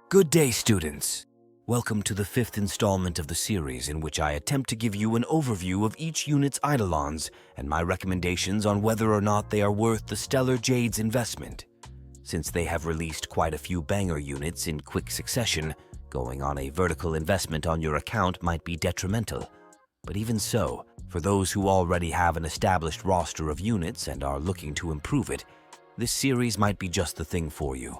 Good day, students. Welcome to the 5th installment of the series in which I attempt to give you an overview of each unit's eidolons and my recommendations on whether or not they are worth the Stellar Jade's investment. Since they have released quite a few banger units in quick succession, going on a vertical investment on your account might be detrimental. But even so, for those who already have an established roster of units and are looking to improve it, this series might be just the thing for you.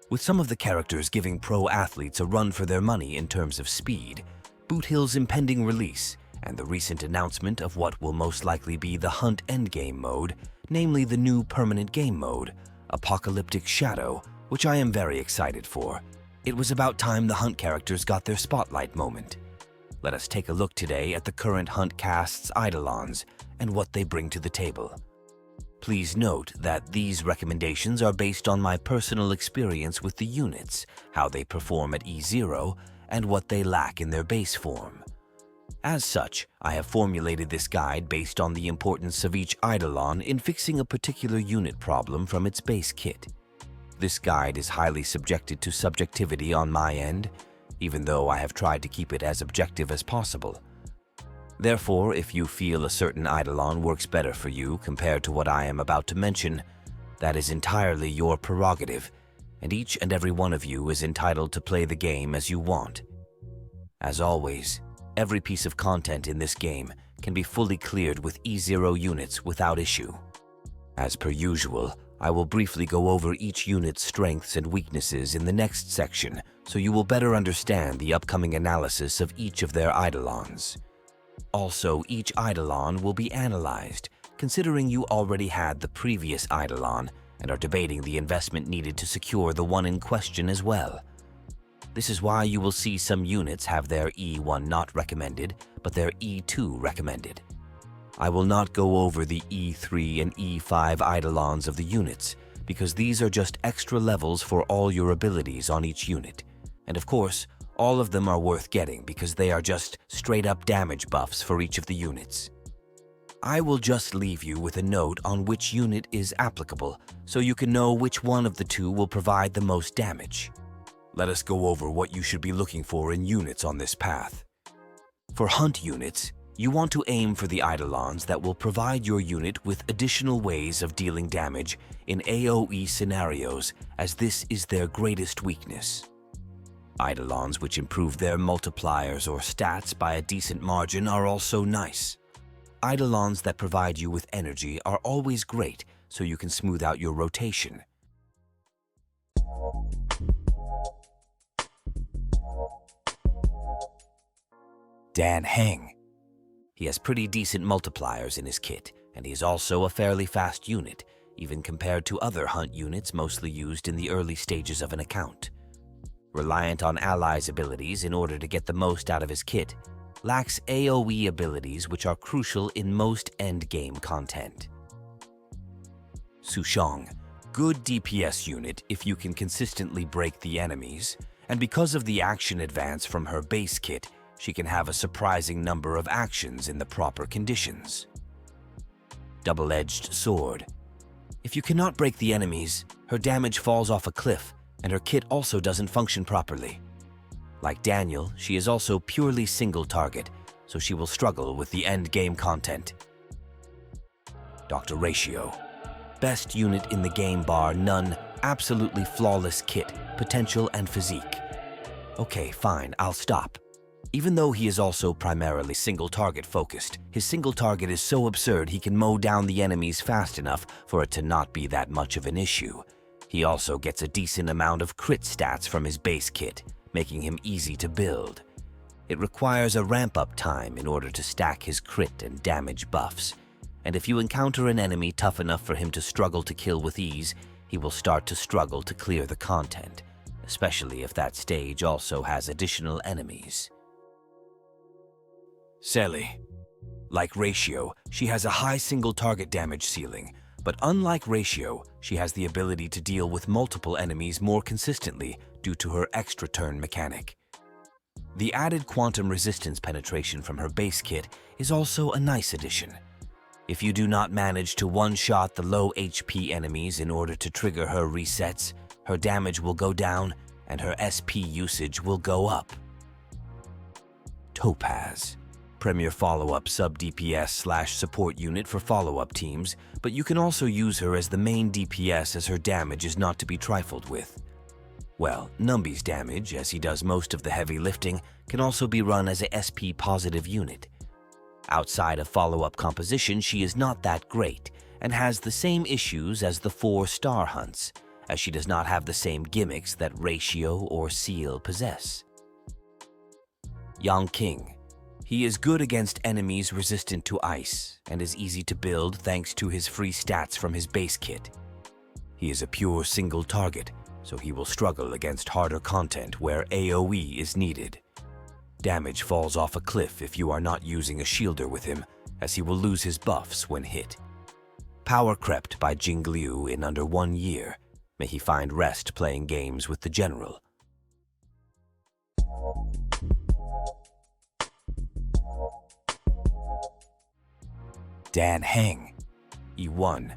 With some of the characters giving pro athletes a run for their money in terms of speed, Boot Hill's impending release, and the recent announcement of what will most likely be the Hunt endgame mode, namely the new permanent game mode, Apocalyptic Shadow, which I am very excited for. It was about time the Hunt characters got their spotlight moment. Let us take a look today at the current Hunt cast's eidolons and what they bring to the table. Please note that these recommendations are based on my personal experience with the units, how they perform at E0, and what they lack in their base form. As such, I have formulated this guide based on the importance of each eidolon in fixing a particular unit problem from its base kit. This guide is highly subjected to subjectivity on my end, even though I have tried to keep it as objective as possible. Therefore, if you feel a certain eidolon works better for you compared to what I am about to mention, that is entirely your prerogative, and each and every one of you is entitled to play the game as you want. As always, every piece of content in this game can be fully cleared with E0 units without issue. As per usual, I will briefly go over each unit's strengths and weaknesses in the next section so you will better understand the upcoming analysis of each of their eidolons. Also, each eidolon will be analyzed, considering you already had the previous eidolon and are debating the investment needed to secure the one in question as well. This is why you will see some units have their E1 not recommended, but their E2 recommended. I will not go over the E3 and E5 eidolons of the units, because these are just extra levels for all your abilities on each unit. And of course, all of them are worth getting because they are just straight-up damage buffs for each of the units. I will just leave you with a note on which unit is applicable so you can know which one of the two will provide the most damage. Let us go over what you should be looking for in units on this path. For Hunt units, you want to aim for the eidolons that will provide your unit with additional ways of dealing damage in AoE scenarios, as this is their greatest weakness. Eidolons which improve their multipliers or stats by a decent margin are also nice. Eidolons that provide you with energy are always great, so you can smooth out your rotation. Dan Heng. He has pretty decent multipliers in his kit, and he is also a fairly fast unit, even compared to other Hunt units mostly used in the early stages of an account. Reliant on allies' abilities in order to get the most out of his kit, lacks AoE abilities which are crucial in most endgame content. Sushang, good DPS unit if you can consistently break the enemies, and because of the action advance from her base kit, she can have a surprising number of actions in the proper conditions. Double-edged sword. If you cannot break the enemies, her damage falls off a cliff, and her kit also doesn't function properly. Like Daniel, she is also purely single target, so she will struggle with the end game content. Dr. Ratio. Best unit in the game bar none, absolutely flawless kit, potential and physique. Okay, fine, I'll stop. Even though he is also primarily single target focused, his single target is so absurd he can mow down the enemies fast enough for it to not be that much of an issue. He also gets a decent amount of crit stats from his base kit, making him easy to build. It requires a ramp-up time in order to stack his crit and damage buffs, and if you encounter an enemy tough enough for him to struggle to kill with ease, he will start to struggle to clear the content, especially if that stage also has additional enemies. Selee. Like Ratio, she has a high single target damage ceiling, but unlike Ratio, she has the ability to deal with multiple enemies more consistently due to her extra turn mechanic. The added quantum resistance penetration from her base kit is also a nice addition. If you do not manage to one-shot the low HP enemies in order to trigger her resets, her damage will go down and her SP usage will go up. Topaz. Premier follow-up sub-DPS/support unit for follow-up teams, but you can also use her as the main DPS as her damage is not to be trifled with. Well, Numby's damage, as he does most of the heavy lifting, can also be run as a SP-positive unit. Outside of follow-up composition, she is not that great, and has the same issues as the 4 star hunts, as she does not have the same gimmicks that Ratio or Seele possess. Yanqing. He is good against enemies resistant to ice, and is easy to build thanks to his free stats from his base kit. He is a pure single target, so he will struggle against harder content where AoE is needed. Damage falls off a cliff if you are not using a shielder with him, as he will lose his buffs when hit. Power crept by Jingliu in under 1 year. May he find rest playing games with the general. Dan Heng, E1.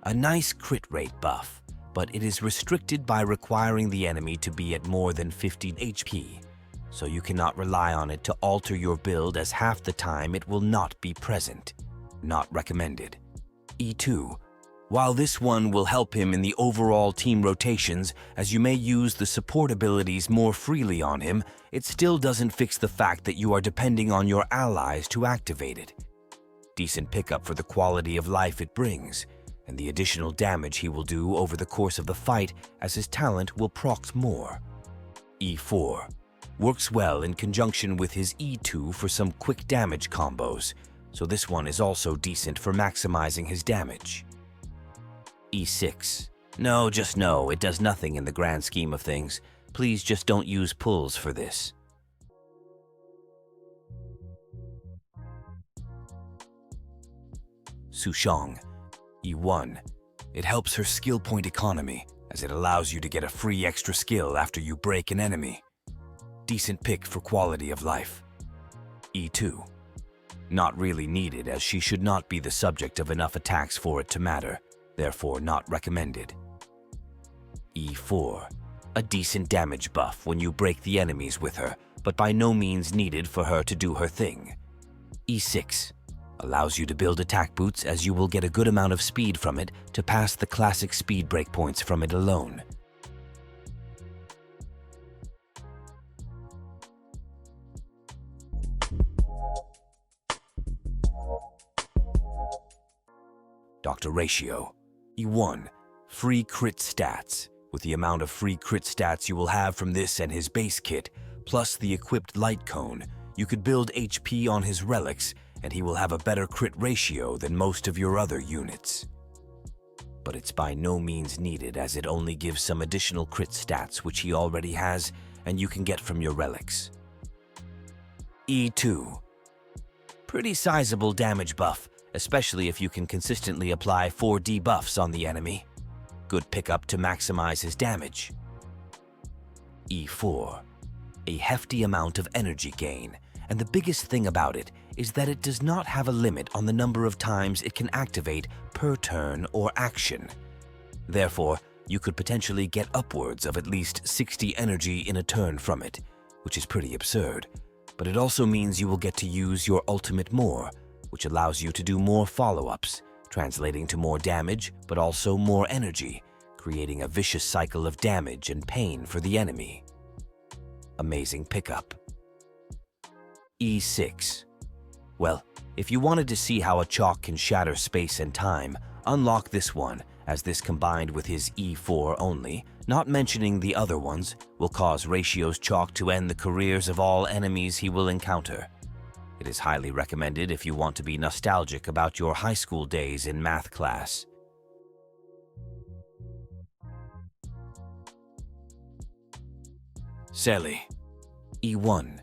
A nice crit rate buff, but it is restricted by requiring the enemy to be at more than 50 HP, so you cannot rely on it to alter your build as half the time it will not be present. Not recommended. E2. While this one will help him in the overall team rotations, as you may use the support abilities more freely on him, it still doesn't fix the fact that you are depending on your allies to activate it. Decent pickup for the quality of life it brings, and the additional damage he will do over the course of the fight as his talent will proc more. E4. Works well in conjunction with his E2 for some quick damage combos, so this one is also decent for maximizing his damage. E6. No, just no, it does nothing in the grand scheme of things. Please just don't use pulls for this. Sushang, E1. It helps her skill point economy, as it allows you to get a free extra skill after you break an enemy. Decent pick for quality of life. E2. Not really needed, as she should not be the subject of enough attacks for it to matter, therefore not recommended. E4. A decent damage buff when you break the enemies with her, but by no means needed for her to do her thing. E6. Allows you to build attack boots, as you will get a good amount of speed from it to pass the classic speed breakpoints from it alone. Dr. Ratio, E1. Free crit stats. With the amount of free crit stats you will have from this and his base kit, plus the equipped light cone, you could build HP on his relics, and he will have a better crit ratio than most of your other units. But it's by no means needed, as it only gives some additional crit stats which he already has and you can get from your relics. E2. Pretty sizable damage buff, especially if you can consistently apply 4 debuffs on the enemy. Good pickup to maximize his damage. E4. A hefty amount of energy gain, and the biggest thing about it is that it does not have a limit on the number of times it can activate per turn or action. Therefore, you could potentially get upwards of at least 60 energy in a turn from it, which is pretty absurd, but it also means you will get to use your ultimate more, which allows you to do more follow-ups, translating to more damage but also more energy, creating a vicious cycle of damage and pain for the enemy. Amazing pickup. E6. Well, if you wanted to see how a chalk can shatter space and time, unlock this one, as this combined with his E4 only, not mentioning the other ones, will cause Ratio's chalk to end the careers of all enemies he will encounter. It is highly recommended if you want to be nostalgic about your high school days in math class. Selee, E1.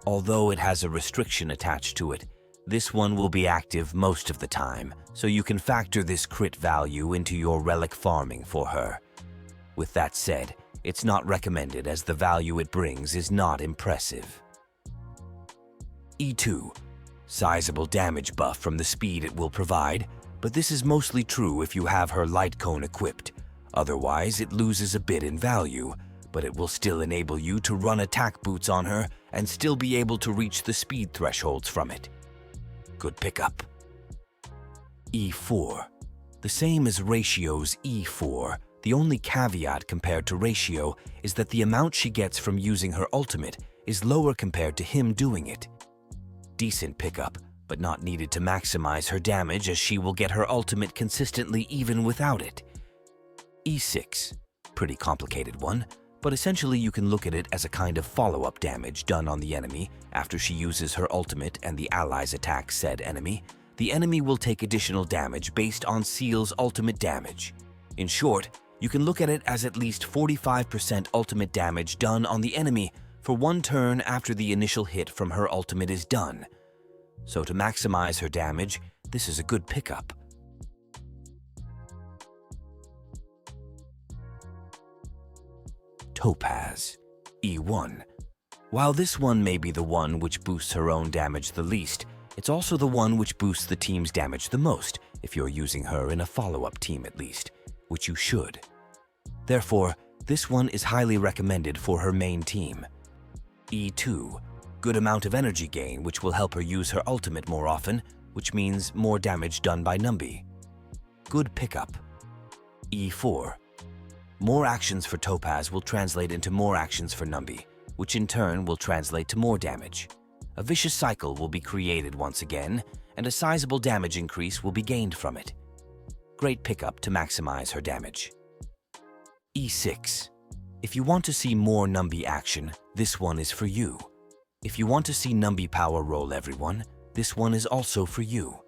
Although it has a restriction attached to it, this one will be active most of the time, so you can factor this crit value into your relic farming for her. With that said, it's not recommended, as the value it brings is not impressive. E2. Sizable damage buff from the speed it will provide, but this is mostly true if you have her light cone equipped. Otherwise, it loses a bit in value, but it will still enable you to run attack boots on her and still be able to reach the speed thresholds from it. Good pickup. E4. The same as Ratio's E4. The only caveat compared to Ratio is that the amount she gets from using her ultimate is lower compared to him doing it. Decent pickup, but not needed to maximize her damage as she will get her ultimate consistently even without it. E6. Pretty complicated one, but essentially you can look at it as a kind of follow-up damage done on the enemy after she uses her ultimate and the allies attack said enemy. The enemy will take additional damage based on Seele's ultimate damage. In short, you can look at it as at least 45% ultimate damage done on the enemy for one turn after the initial hit from her ultimate is done. So to maximize her damage, this is a good pickup. Topaz, E1. While this one may be the one which boosts her own damage the least, it's also the one which boosts the team's damage the most, if you're using her in a follow-up team at least, which you should. Therefore, this one is highly recommended for her main team. E2. Good amount of energy gain, which will help her use her ultimate more often, which means more damage done by Numbi. Good pickup. E4. More actions for Topaz will translate into more actions for Numbi, which in turn will translate to more damage. A vicious cycle will be created once again, and a sizable damage increase will be gained from it. Great pickup to maximize her damage. E6. If you want to see more Numbi action, this one is for you. If you want to see Numbi power roll everyone, this one is also for you.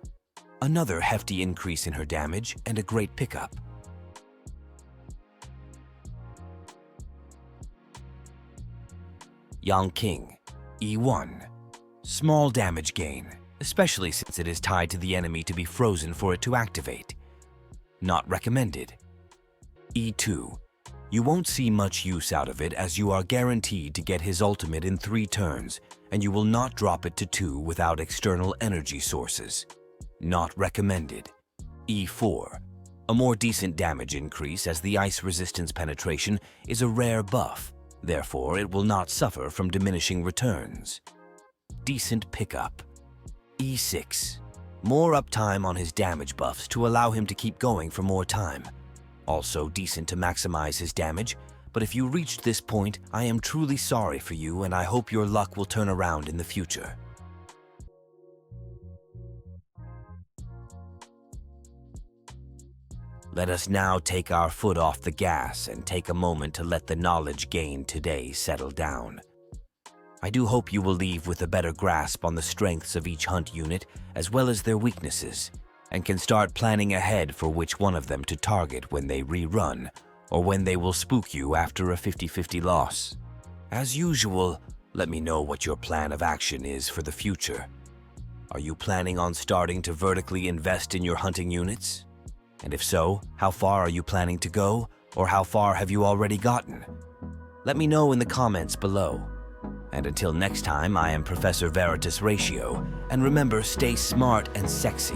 Another hefty increase in her damage and a great pickup. Yanqing, E1. Small damage gain, especially since it is tied to the enemy to be frozen for it to activate. Not recommended. E2. You won't see much use out of it as you are guaranteed to get his ultimate in 3 turns, and you will not drop it to 2 without external energy sources. Not recommended. E4. A more decent damage increase as the ice resistance penetration is a rare buff, therefore it will not suffer from diminishing returns. Decent pickup. E6. More uptime on his damage buffs to allow him to keep going for more time. Also decent to maximize his damage, but if you reached this point, I am truly sorry for you and I hope your luck will turn around in the future. Let us now take our foot off the gas and take a moment to let the knowledge gained today settle down. I do hope you will leave with a better grasp on the strengths of each hunt unit as well as their weaknesses, and can start planning ahead for which one of them to target when they rerun, or when they will spook you after a 50-50 loss. As usual, let me know what your plan of action is for the future. Are you planning on starting to vertically invest in your hunting units? And if so, how far are you planning to go, or how far have you already gotten? Let me know in the comments below. And until next time, I am Professor Veritas Ratio, and remember, stay smart and sexy.